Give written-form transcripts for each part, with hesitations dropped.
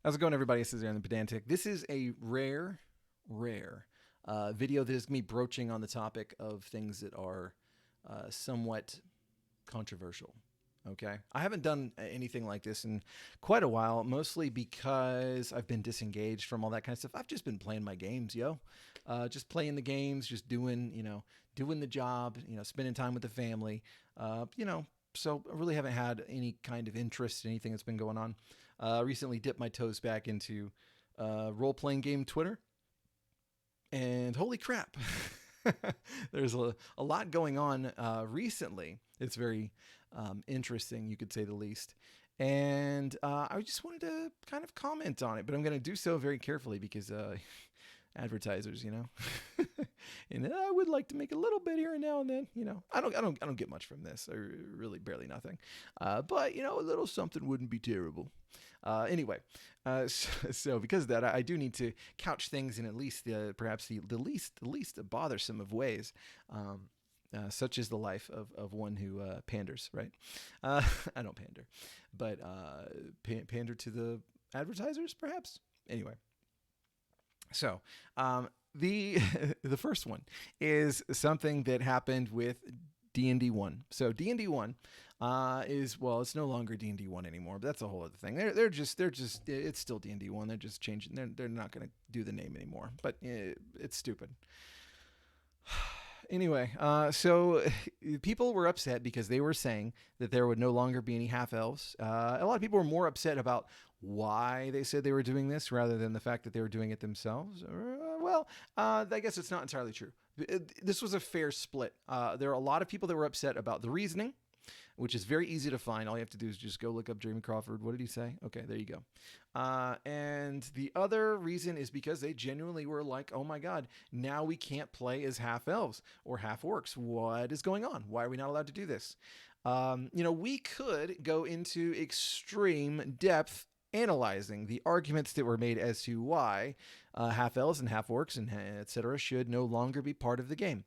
How's it going, everybody? This is Aaron the Pedantic. This is a rare video that is me broaching on the topic of things that are somewhat controversial. Okay, I haven't done anything like this in quite a while, mostly because I've been disengaged from all that kind of stuff. I've just been playing my games, just playing the games, just doing the job, spending time with the family, So I really haven't had any kind of interest in anything that's been going on. Recently dipped my toes back into role-playing game Twitter, and holy crap, there's a lot going on recently. It's very interesting, you could say the least. And I just wanted to kind of comment on it, but I'm going to do so very carefully because advertisers, and I would like to make a little bit here and now and then. I don't get much from this. I really barely nothing. But a little something wouldn't be terrible. Anyway, so because of that, I do need to couch things in at least perhaps the least bothersome of ways. Such is the life of one who panders, right? I don't pander, but pander to the advertisers, perhaps. Anyway, so the the first one is something that happened with D&D 1. So D&D 1 it's no longer D&D 1 anymore, but that's a whole other thing. They're just it's still D&D 1. They're just changing. They're not going to do the name anymore, but it's stupid. Anyway, so people were upset because they were saying that there would no longer be any half-elves. A lot of people were more upset about why they said they were doing this rather than the fact that they were doing it themselves. I guess it's not entirely true. This was a fair split. There are a lot of people that were upset about the reasoning, which is very easy to find. All you have to do is just go look up Jamie Crawford. What did he say? Okay, there you go. And the other reason is because they genuinely were like, oh my God, now we can't play as half-elves or half-orcs. What is going on? Why are we not allowed to do this? We could go into extreme depth analyzing the arguments that were made as to why half-elves and half-orcs and etc. should no longer be part of the game.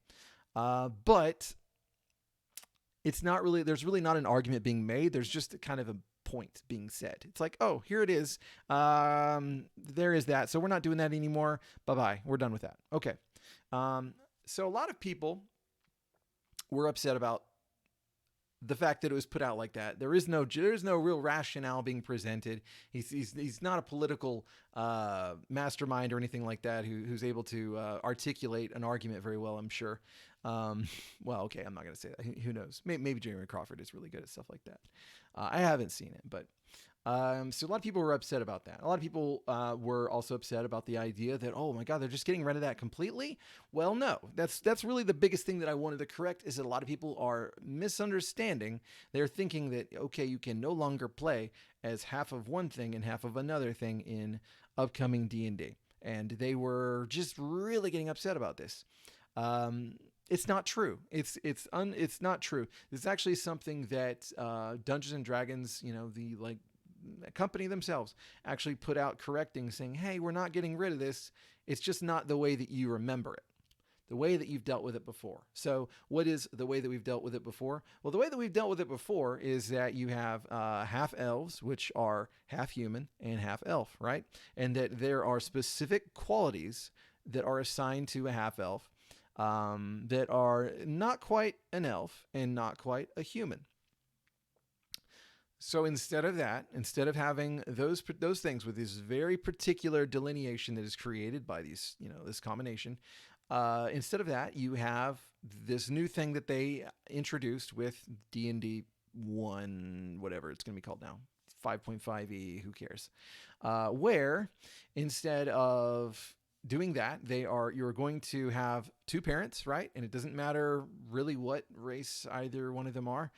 But it's not really, there's really not an argument being made. There's just kind of a point being said. It's like, oh, here it is. There is that. So we're not doing that anymore. Bye-bye. We're done with that. Okay. So a lot of people were upset about the fact that it was put out like that. There's no real rationale being presented. He's not a political mastermind or anything like that who's able to articulate an argument very well, I'm sure. Okay, I'm not going to say that. Who knows? Maybe Jeremy Crawford is really good at stuff like that. I haven't seen it, but so a lot of people were upset about that. A lot of people were also upset about the idea that, oh my God, they're just getting rid of that completely. Well, no, that's really the biggest thing that I wanted to correct is that a lot of people are misunderstanding. They're thinking that, okay, you can no longer play as half of one thing and half of another thing in upcoming D&D. And they were just really getting upset about this. It's not true. It's not true. It's actually something that Dungeons and Dragons, the company themselves actually put out correcting, saying, hey, we're not getting rid of this. It's just not the way that you remember it, the way that you've dealt with it before. So what is the way that we've dealt with it before? Well, the way that we've dealt with it before is that you have half-elves, which are half human and half elf, right? And that there are specific qualities that are assigned to a half-elf that are not quite an elf and not quite a human. So instead of having those things with this very particular delineation that is created by these, this combination, instead of that, you have this new thing that they introduced with D&D 1, whatever it's going to be called now, 5.5e, who cares? Where instead of doing that, you're going to have two parents, right? And it doesn't matter really what race either one of them are.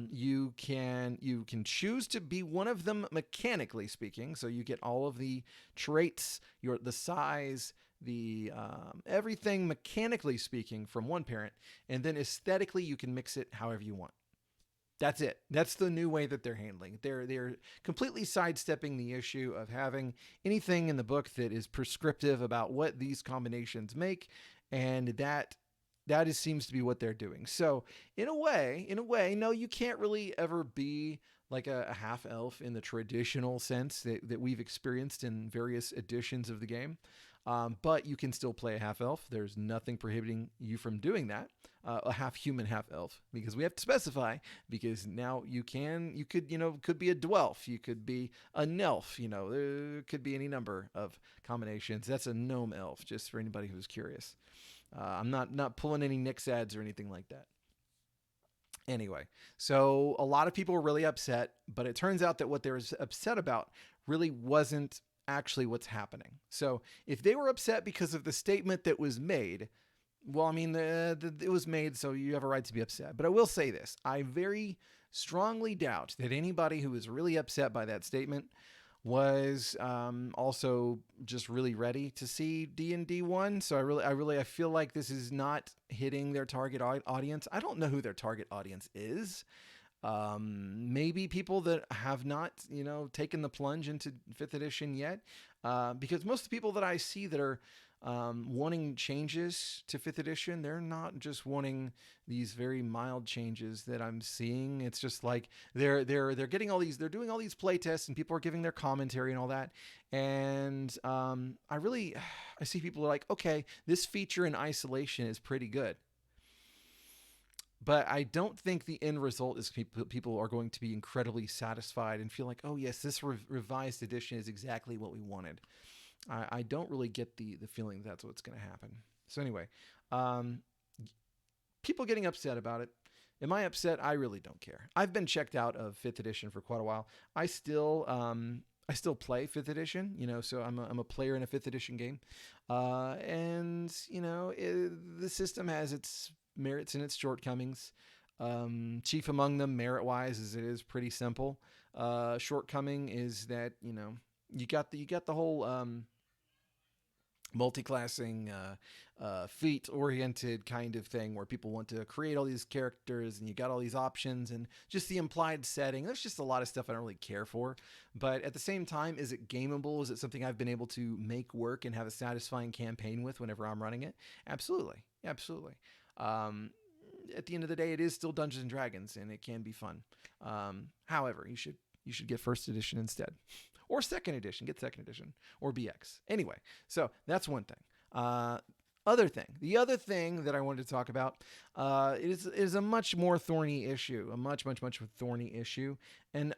You can choose to be one of them mechanically speaking. So you get all of the traits, the size, the everything mechanically speaking from one parent, and then aesthetically you can mix it however you want. That's it. That's the new way that they're handling. They're completely sidestepping the issue of having anything in the book that is prescriptive about what these combinations make, and that seems to be what they're doing. So in a way, no, you can't really ever be like a half elf in the traditional sense that we've experienced in various editions of the game. But you can still play a half elf. There's nothing prohibiting you from doing that. A half human, half elf, because we have to specify. Because now you could, could be a dwelf, you could be a nelf. There could be any number of combinations. That's a gnome elf, just for anybody who's curious. I'm not pulling any Nix ads or anything like that. Anyway, so a lot of people were really upset, but it turns out that what they were upset about really wasn't actually what's happening. So if they were upset because of the statement that was made, well, I mean, it was made, so you have a right to be upset. But I will say this. I very strongly doubt that anybody who was really upset by that statement was also just really ready to see D&D 1. So I feel like this is not hitting their target audience. I don't know who their target audience is. Maybe people that have not, taken the plunge into 5th edition yet. Because most of the people that I see that are wanting changes to 5th edition, they're not just wanting these very mild changes that I'm seeing. It's just like they're getting all these, they're doing all these play tests, and people are giving their commentary and all that. And I see people are like, okay, this feature in isolation is pretty good. But I don't think the end result is people are going to be incredibly satisfied and feel like, oh yes, this revised edition is exactly what we wanted. I don't really get the feeling that's what's going to happen. So anyway, people getting upset about it. Am I upset? I really don't care. I've been checked out of 5th edition for quite a while. I still play 5th edition, so I'm a player in a 5th edition game. And the system has its merits and its shortcomings. Chief among them, merit-wise, is it is pretty simple. Shortcoming is that, you got the whole multi-classing, feat-oriented kind of thing where people want to create all these characters, and you got all these options, and just the implied setting. There's just a lot of stuff I don't really care for. But at the same time, is it gameable? Is it something I've been able to make work and have a satisfying campaign with whenever I'm running it? Absolutely. Absolutely. At the end of the day, it is still Dungeons and Dragons, and it can be fun. However, you should get 1st edition instead. Or 2nd edition, get 2nd edition, or BX. Anyway, so that's one thing. The other thing that I wanted to talk about is a much more thorny issue, a much thorny issue. And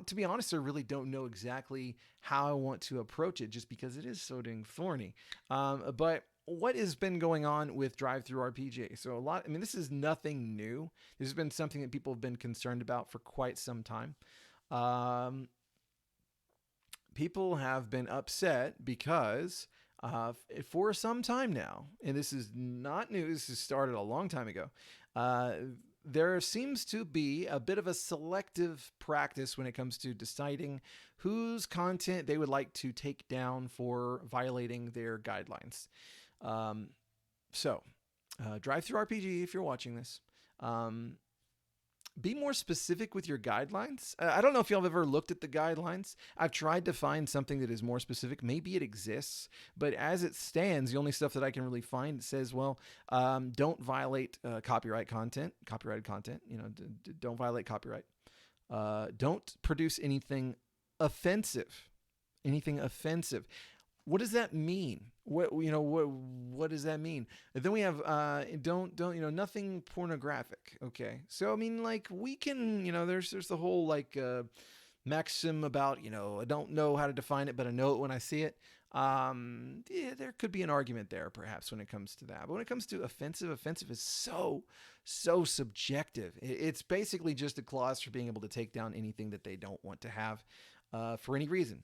to be honest, I really don't know exactly how I want to approach it, just because it is so dang thorny. But what has been going on with drive-through-RPG? So this is nothing new. This has been something that people have been concerned about for quite some time. People have been upset because for some time now, and this is not new, this has started a long time ago, there seems to be a bit of a selective practice when it comes to deciding whose content they would like to take down for violating their guidelines. Drive-through-RPG, if you're watching this, be more specific with your guidelines. I don't know if y'all have ever looked at the guidelines. I've tried to find something that is more specific. Maybe it exists, but as it stands, the only stuff that I can really find says, well, don't violate copyrighted content. Don't violate copyright. Don't produce anything offensive. What does that mean? What does that mean? And then we have don't nothing pornographic. Okay, so we can there's the whole maxim about I don't know how to define it, but I know it when I see it. There could be an argument there perhaps when it comes to that, but when it comes to offensive is so subjective. It's basically just a clause for being able to take down anything that they don't want to have for any reason.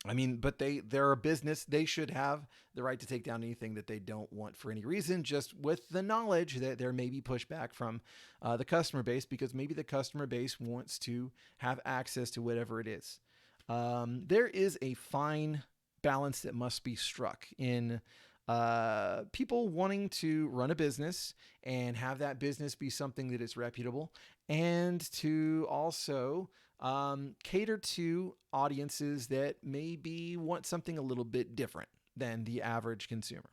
But they're a business. They should have the right to take down anything that they don't want for any reason, just with the knowledge that there may be pushback from the customer base, because maybe the customer base wants to have access to whatever it is. There is a fine balance that must be struck in people wanting to run a business and have that business be something that is reputable, and to also cater to audiences that maybe want something a little bit different than the average consumer.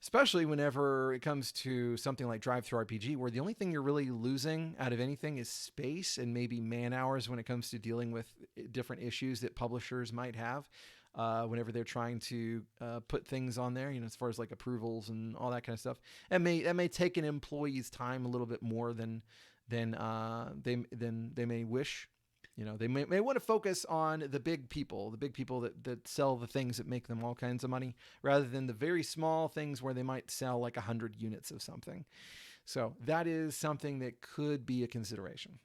Especially whenever it comes to something like drive-through RPG, where the only thing you're really losing out of anything is space and maybe man hours when it comes to dealing with different issues that publishers might have whenever they're trying to put things on there. As far as like approvals and all that kind of stuff, that may take an employee's time a little bit more than they may wish. They may want to focus on the big people that sell the things that make them all kinds of money, rather than the very small things where they might sell like 100 units of something. So that is something that could be a consideration.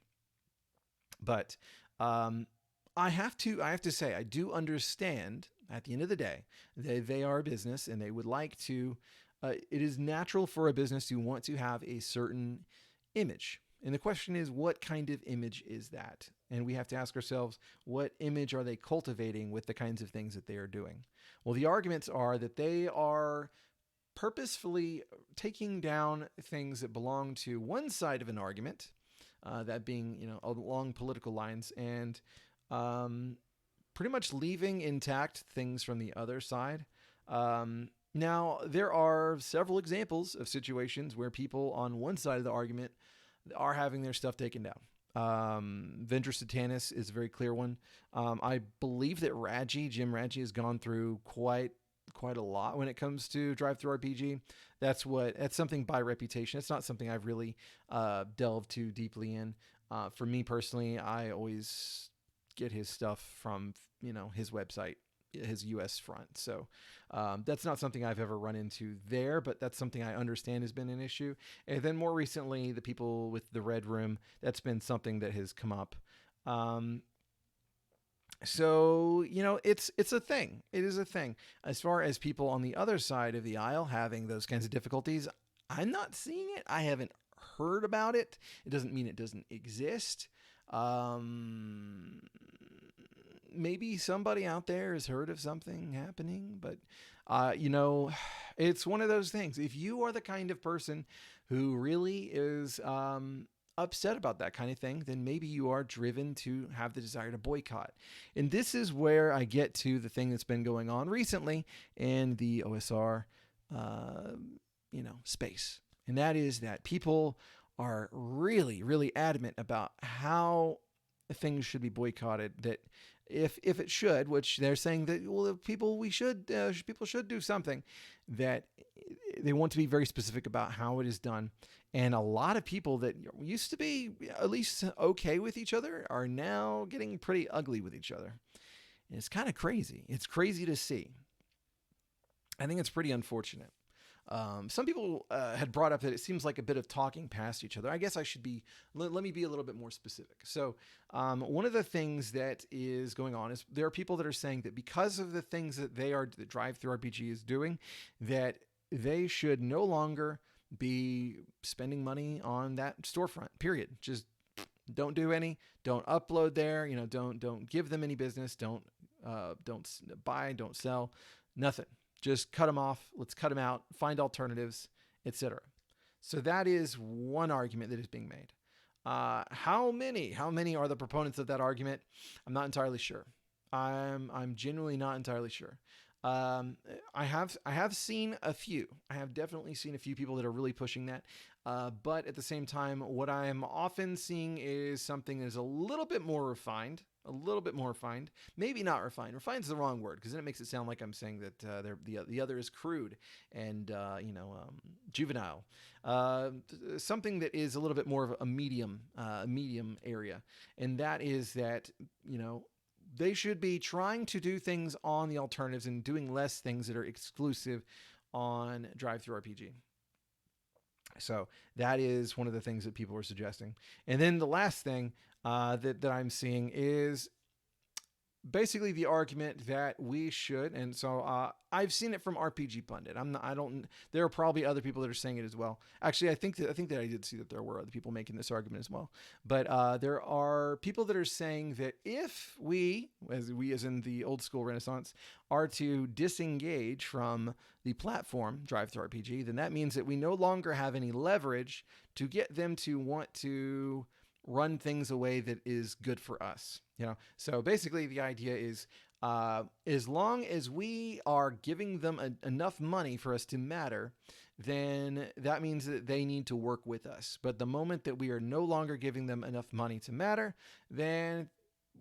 But I have to say, I do understand at the end of the day they are a business and they would like to. It is natural for a business to want to have a certain image. And the question is, what kind of image is that? And we have to ask ourselves, what image are they cultivating with the kinds of things that they are doing? Well, the arguments are that they are purposefully taking down things that belong to one side of an argument, that being, along political lines, and pretty much leaving intact things from the other side. Now, there are several examples of situations where people on one side of the argument are having their stuff taken down. Vendor Satanis is a very clear one. I believe that Jim Radji has gone through quite a lot when it comes to drive-through RPG. That's something by reputation. It's not something I've really delved too deeply in. For me personally, I always get his stuff from his website, his US front. So that's not something I've ever run into there, but that's something I understand has been an issue. And then more recently, the people with the Red Room, that's been something that has come up. So, it's a thing. It is a thing. As far as people on the other side of the aisle having those kinds of difficulties, I'm not seeing it. I haven't heard about it. It doesn't mean it doesn't exist. Maybe somebody out there has heard of something happening, but, it's one of those things. If you are the kind of person who really is upset about that kind of thing, then maybe you are driven to have the desire to boycott. And this is where I get to the thing that's been going on recently in the OSR, space. And that is that people are really, really adamant about how things should be boycotted. That if it should, which they're saying that people should do something, that they want to be very specific about how it is done. And a lot of people that used to be at least okay with each other are now getting pretty ugly with each other. And it's kind of crazy. It's crazy to see. I think it's pretty unfortunate. Some people had brought up that it seems like a bit of talking past each other. I guess let me be a little bit more specific. So one of the things that is going on is there are people that are saying that because of the things that that drive-through RPG is doing, that they should no longer be spending money on that storefront, period. Just don't do any, don't upload there, don't give them any business, don't buy, don't sell, nothing. Just cut them off. Let's cut them out, find alternatives, etc. So that is one argument that is being made. How many are the proponents of that argument? I'm not entirely sure. I'm genuinely not entirely sure. I have seen a few. I have definitely seen a few people that are really pushing that. But at the same time, what I am often seeing is something that is a little bit more refined. Maybe not refined. Refined is the wrong word, because then it makes it sound like I'm saying that the other is crude and juvenile. Something that is a little bit more of a medium area, and that is that they should be trying to do things on the alternatives and doing less things that are exclusive on drive-through RPG. So that is one of the things that people are suggesting. And then the last thing that I'm seeing is basically the argument that we should, and so I've seen it from RPG Pundit. There are probably other people that are saying it as well. Actually, I think that I did see that there were other people making this argument as well. But there are people that are saying that if we as in the old school Renaissance, are to disengage from the platform drive-through RPG, then that means that we no longer have any leverage to get them to want to run things a way that is good for us. So basically the idea is As long as we are giving them enough money for us to matter, then that means that they need to work with us. But the moment that we are no longer giving them enough money to matter, then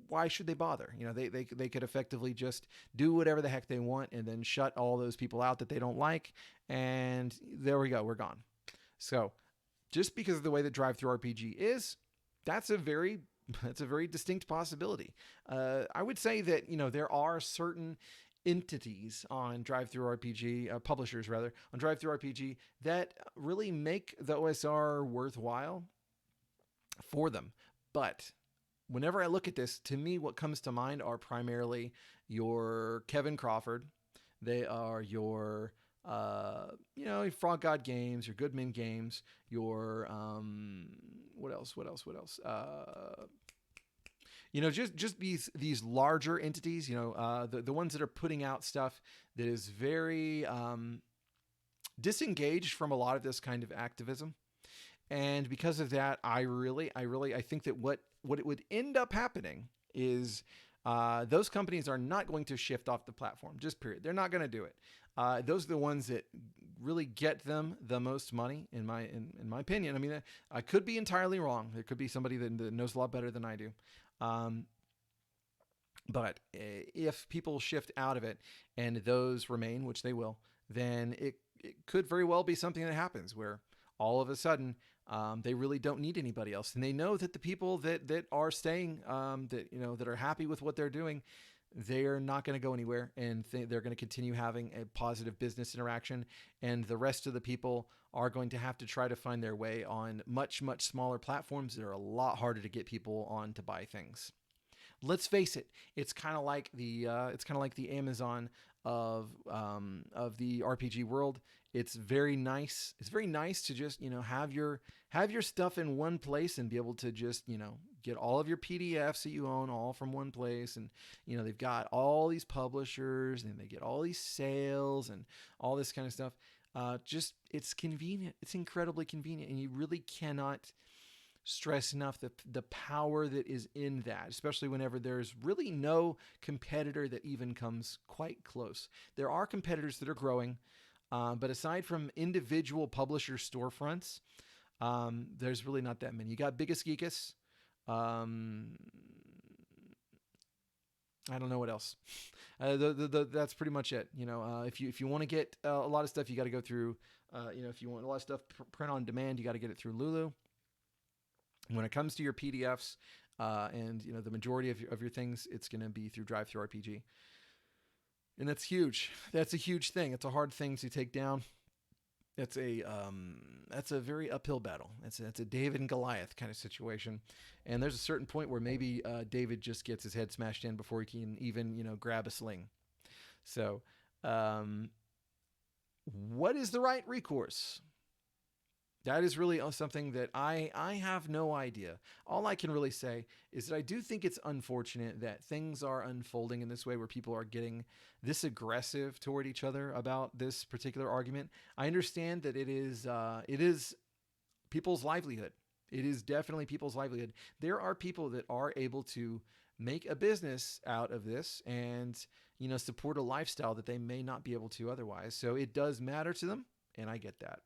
why should they bother? They could effectively just do whatever the heck they want and then shut all those people out that they don't like. And there we go, we're gone. So just because of the way that drive-through RPG is, that's a very distinct possibility. I would say that there are certain entities on drive-through RPG, publishers rather, on drive-through RPG that really make the OSR worthwhile for them. But whenever I look at this, to me, what comes to mind are primarily your Kevin Crawford. They are your Frog God Games, your Goodman Games, your what else? Just these larger entities. The ones that are putting out stuff that is very disengaged from a lot of this kind of activism. And because of that, I think that what it would end up happening is those companies are not going to shift off the platform. Just period. They're not going to do it. Those are the ones that really get them the most money, in my opinion. I mean, I could be entirely wrong. There could be somebody that knows a lot better than I do. But if people shift out of it and those remain, which they will, then it could very well be something that happens where all of a sudden they really don't need anybody else, and they know that the people that are staying, that are happy with what they're doing, they're not going to go anywhere, and they're going to continue having a positive business interaction, and the rest of the people are going to have to try to find their way on much, much smaller platforms that are a lot harder to get people on to buy things. Let's face it, it's kind of like the Amazon of the RPG world. It's very nice. It's very nice to just have your stuff in one place and be able to just get all of your PDFs that you own all from one place. And they've got all these publishers and they get all these sales and all this kind of stuff. It's convenient. It's incredibly convenient, and you really cannot stress enough the power that is in that, especially whenever there's really no competitor that even comes quite close. There are competitors that are growing, but aside from individual publisher storefronts, there's really not that many. You got Biggest Geekus. I don't know what else. That's pretty much it. If you want to get a lot of stuff, you got to go through. If you want a lot of stuff print on demand, you got to get it through Lulu. When it comes to your PDFs and the majority of your things, it's going to be through drive-through RPG, and that's huge. That's a huge thing. It's a hard thing to take down. That's a very uphill battle. It's a David and Goliath kind of situation, and there's a certain point where maybe David just gets his head smashed in before he can even grab a sling. So, what is the right recourse? That is really something that I have no idea. All I can really say is that I do think it's unfortunate that things are unfolding in this way, where people are getting this aggressive toward each other about this particular argument. I understand that it is people's livelihood. It is definitely people's livelihood. There are people that are able to make a business out of this and support a lifestyle that they may not be able to otherwise. So it does matter to them, and I get that.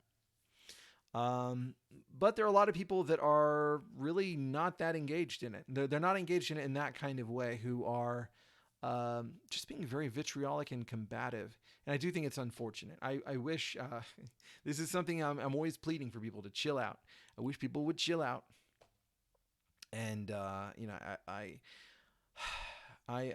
But there are a lot of people that are really not that engaged in it. They're not engaged in it in that kind of way, who are just being very vitriolic and combative. And I do think it's unfortunate. I wish this is something I'm always pleading for people to chill out. I wish people would chill out. And I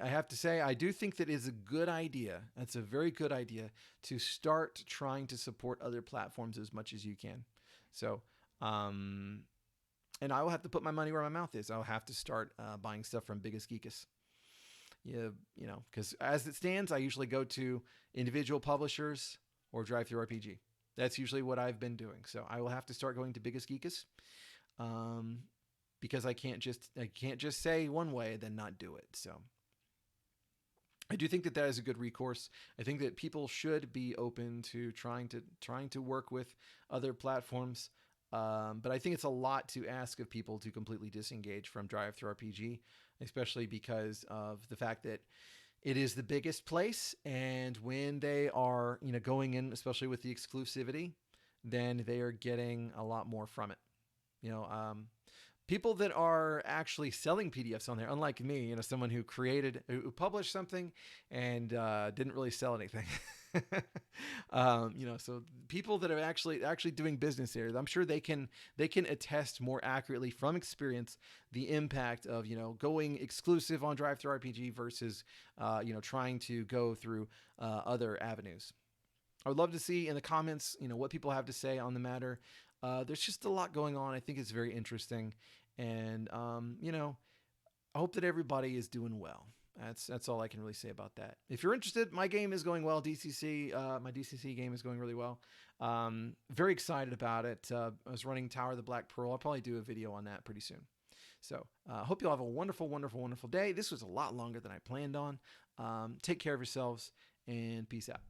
have to say, I do think that is a good idea. That's a very good idea to start trying to support other platforms as much as you can. So, and I will have to put my money where my mouth is. I'll have to start buying stuff from Biggest Geekus. Because as it stands, I usually go to individual publishers or drive-through RPG. That's usually what I've been doing. So I will have to start going to Biggest Geekus, because I can't just say one way and then not do it. So I do think that is a good recourse. I think that people should be open to trying to work with other platforms. But I think it's a lot to ask of people to completely disengage from drive-through RPG, especially because of the fact that It is the biggest place, and when they are, going in, especially with the exclusivity, then they are getting a lot more from it. You know, people that are actually selling PDFs on there, unlike me, someone who published something and didn't really sell anything. So people that are actually doing business here, I'm sure they can attest more accurately from experience the impact of going exclusive on DriveThru RPG versus trying to go through other avenues. I would love to see in the comments what people have to say on the matter. There's just a lot going on. I think it's very interesting, and I hope that everybody is doing well. That's all I can really say about that. If you're interested, my game is going well. My DCC game is going really well. Very excited about it. I was running Tower of the Black Pearl. I'll probably do a video on that pretty soon. So hope you all have a wonderful, wonderful, wonderful day. This was a lot longer than I planned on. Take care of yourselves, and peace out.